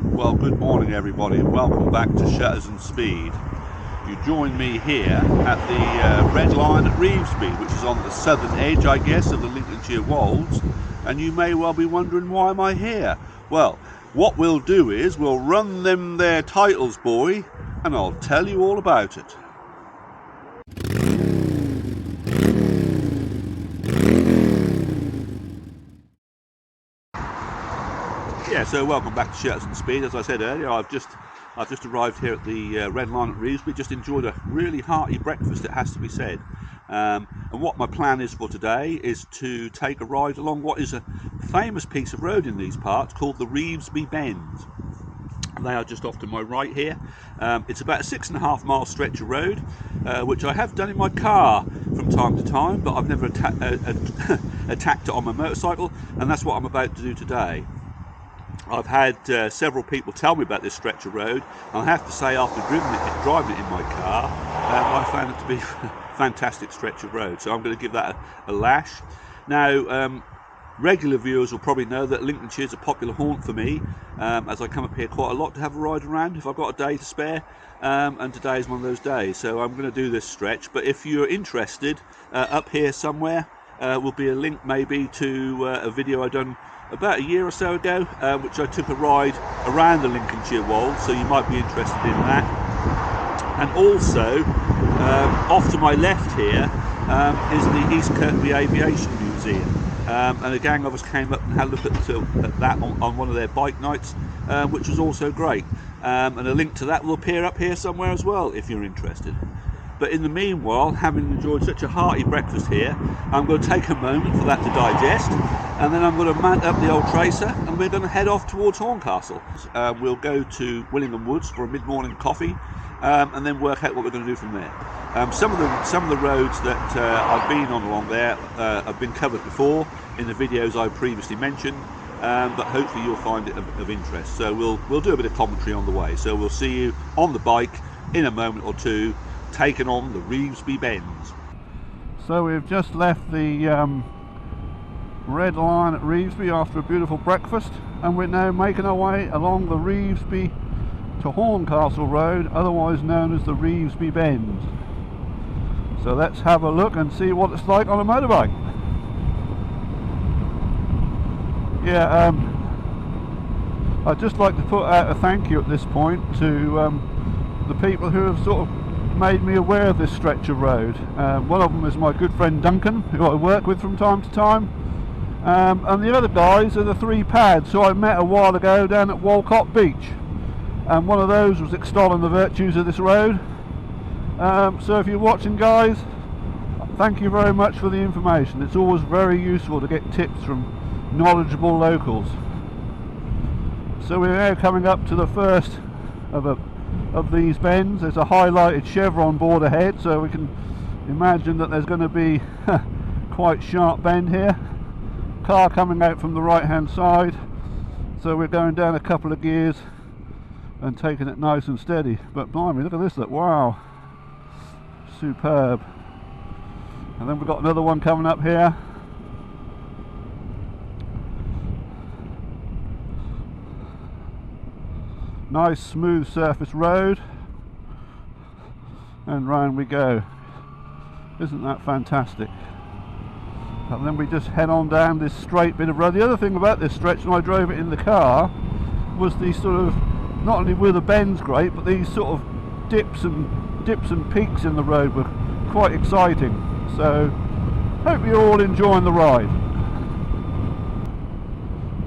Well, good morning everybody and welcome back to Shutters and Speed. You join me here at the Red Line at Revesby, which is on the southern edge, I guess, of the Lincolnshire Wolds, and you may well be wondering, why am I here? Well, what we'll do is we'll run them their titles, boy, and I'll tell you all about it. Yeah, so welcome back to Shutters and Speed. As I said earlier, I've just arrived here at the Red Line at Revesby. Just enjoyed a really hearty breakfast, it has to be said. And what my plan is for today is to take a ride along what is a famous piece of road in these parts called the Revesby Bends. They are just off to my right here. It's about a 6.5 mile stretch of road, which I have done in my car from time to time, but I've never attacked it on my motorcycle, and that's what I'm about to do today. I've had several people tell me about this stretch of road, and I have to say, after driving it in my car, I found it to be a fantastic stretch of road, so I'm going to give that a lash. Now, regular viewers will probably know that Lincolnshire is a popular haunt for me, as I come up here quite a lot to have a ride around if I've got a day to spare, and today is one of those days, so I'm going to do this stretch. But if you're interested, up here somewhere will be a link maybe to a video I've done about a year or so ago, which I took a ride around the Lincolnshire Wolds, so you might be interested in that. And also, off to my left here is the East Kirkby Aviation Museum. And a gang of us came up and had a look at that on one of their bike nights, which was also great. And a link to that will appear up here somewhere as well, if you're interested. But in the meanwhile, having enjoyed such a hearty breakfast here, I'm going to take a moment for that to digest, and then I'm going to mount up the old Tracer, and we're going to head off towards Horncastle. We'll go to Willingham Woods for a mid-morning coffee, and then work out what we're going to do from there. Some of the roads that I've been on along there have been covered before in the videos I previously mentioned, but hopefully you'll find it of interest. So we'll do a bit of commentary on the way. So we'll see you on the bike in a moment or two, taking on the Revesby Bends. So we've just left the Red Line at Revesby after a beautiful breakfast, and we're now making our way along the Revesby to Horncastle Road, otherwise known as the Revesby Bends. So let's have a look and see what it's like on a motorbike. Yeah, I'd just like to put out a thank you at this point to the people who have sort of made me aware of this stretch of road. One of them is my good friend Duncan, who I work with from time to time, and the other guys are the three pads who I met a while ago down at Walcott Beach, and one of those was extolling the virtues of this road. So if you're watching, guys, thank you very much for the information. It's always very useful to get tips from knowledgeable locals. So we're now coming up to the first of these bends. There's a highlighted chevron board ahead, so we can imagine that there's going to be quite sharp bend here. Car coming out from the right hand side, so we're going down a couple of gears and taking it nice and steady. But blimey, look at this, look, wow, superb. And then we've got another one coming up here. Nice smooth surface road, and round we go. Isn't that fantastic? And then we just head on down this straight bit of road. The other thing about this stretch, when I drove it in the car, was the sort of, not only were the bends great, but these sort of dips and peaks in the road were quite exciting. So hope you're all enjoying the ride.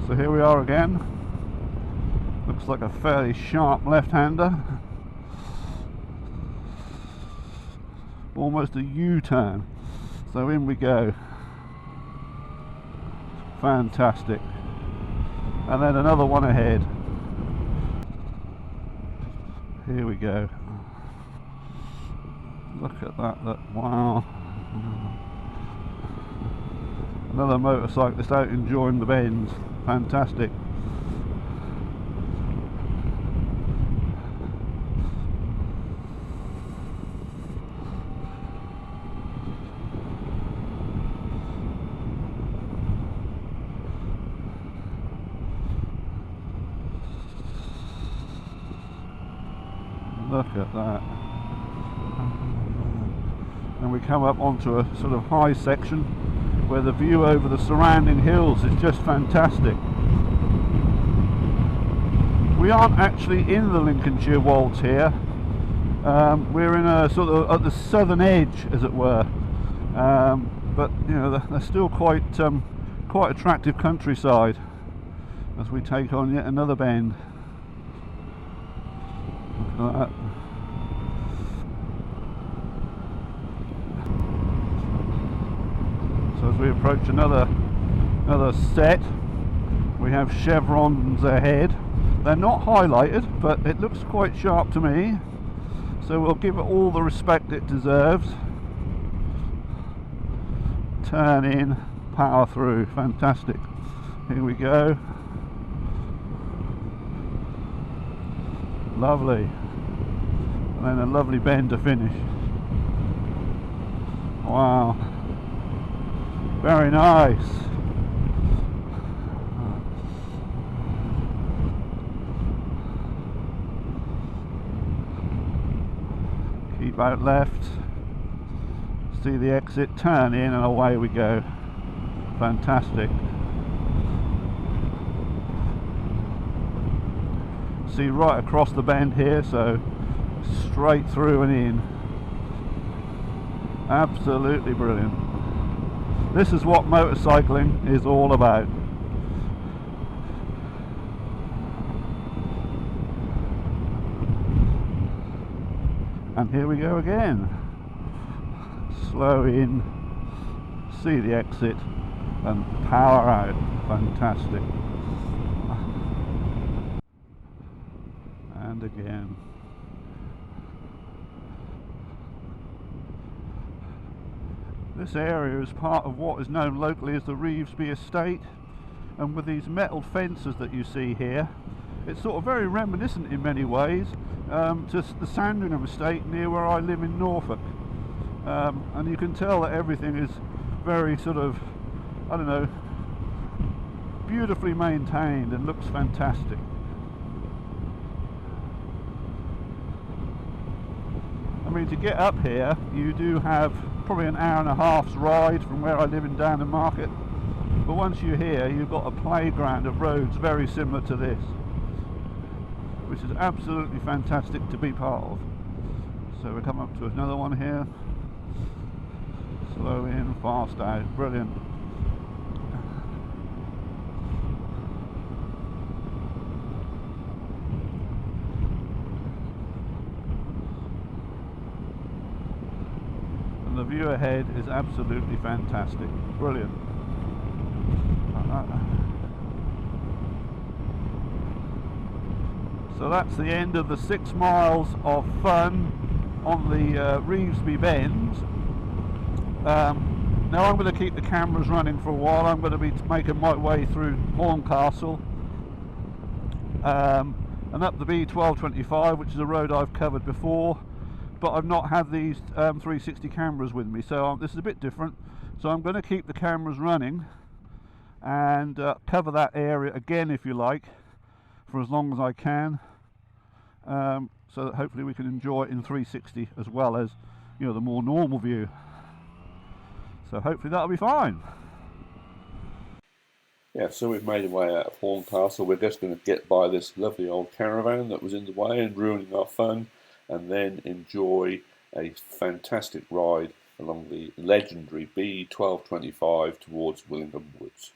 So here we are again. Looks like a fairly sharp left-hander. Almost a U-turn. So in we go. Fantastic. And then another one ahead. Here we go. Look at that, look, wow. Another motorcyclist out enjoying the bends. Fantastic. Look at that. And we come up onto a sort of high section where the view over the surrounding hills is just fantastic. We aren't actually in the Lincolnshire Wolds here. We're in a sort of at the southern edge, as it were. But you know, they're still quite attractive countryside as we take on yet another bend. Look at that. So as we approach another set, we have chevrons ahead. They're not highlighted, but it looks quite sharp to me, so we'll give it all the respect it deserves. Turn in, power through, fantastic. Here we go. Lovely. And then a lovely bend to finish. Wow. Very nice. Keep out left. See the exit, turn in, and away we go. Fantastic. See right across the bend here, so straight through and in. Absolutely brilliant. This is what motorcycling is all about. And here we go again. Slow in, see the exit, and power out. Fantastic. And again. This area is part of what is known locally as the Revesby estate, and with these metal fences that you see here, it's sort of very reminiscent in many ways to the Sandringham estate near where I live in Norfolk. And you can tell that everything is very sort of, I don't know, beautifully maintained and looks fantastic. I mean, to get up here you do have probably an hour and a half's ride from where I live in Downham Market, but once you're here you've got a playground of roads very similar to this, which is absolutely fantastic to be part of. So we come up to another one here. Slow in, fast out, brilliant. And the view ahead is absolutely fantastic, brilliant. So that's the end of the 6 miles of fun on the Revesby bends. Now I'm going to keep the cameras running for a while. I'm going to be making my way through Horncastle and up the B1225, which is a road I've covered before, but I've not had these 360 cameras with me, so this is a bit different. So I'm going to keep the cameras running and cover that area again, if you like, for as long as I can, so that hopefully we can enjoy it in 360 as well as, you know, the more normal view. So hopefully that'll be fine. Yeah, so we've made our way out of Horncastle. We're just going to get by this lovely old caravan that was in the way and ruining our fun, and then enjoy a fantastic ride along the legendary B1225 towards Willingham Woods.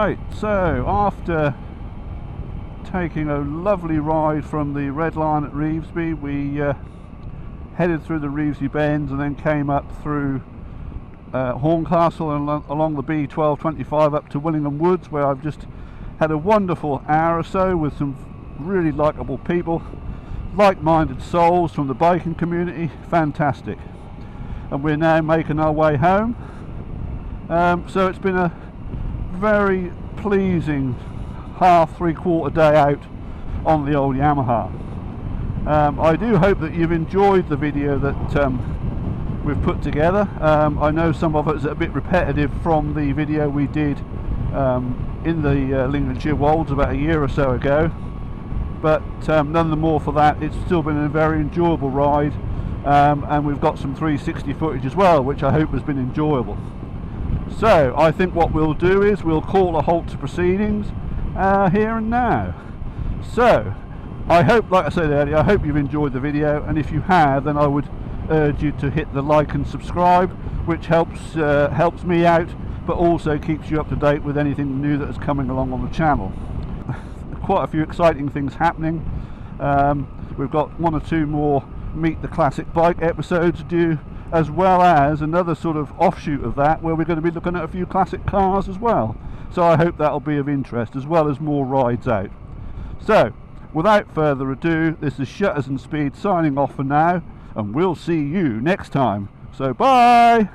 Right, so after taking a lovely ride from the Red Line at Revesby, we headed through the Revesby Bends and then came up through Horncastle and along the B1225 up to Willingham Woods, where I've just had a wonderful hour or so with some really likeable people, like-minded souls from the biking community. Fantastic. And we're now making our way home. So it's been a very pleasing half, three-quarter day out on the old Yamaha. I do hope that you've enjoyed the video that we've put together. I know some of it's a bit repetitive from the video we did in the Lincolnshire Wolds about a year or so ago, but none the more for that, it's still been a very enjoyable ride, and we've got some 360 footage as well, which I hope has been enjoyable. So I think what we'll do is we'll call a halt to proceedings here and now. So I hope, like I said earlier, I hope you've enjoyed the video, and if you have, then I would urge you to hit the like and subscribe, which helps me out, but also keeps you up to date with anything new that is coming along on the channel. Quite a few exciting things happening. We've got one or two more Meet the Classic Bike episodes due, as well as another sort of offshoot of that where we're going to be looking at a few classic cars as well. So I hope that'll be of interest, as well as more rides out. So without further ado, this is Shutters and Speed signing off for now, and we'll see you next time. So bye!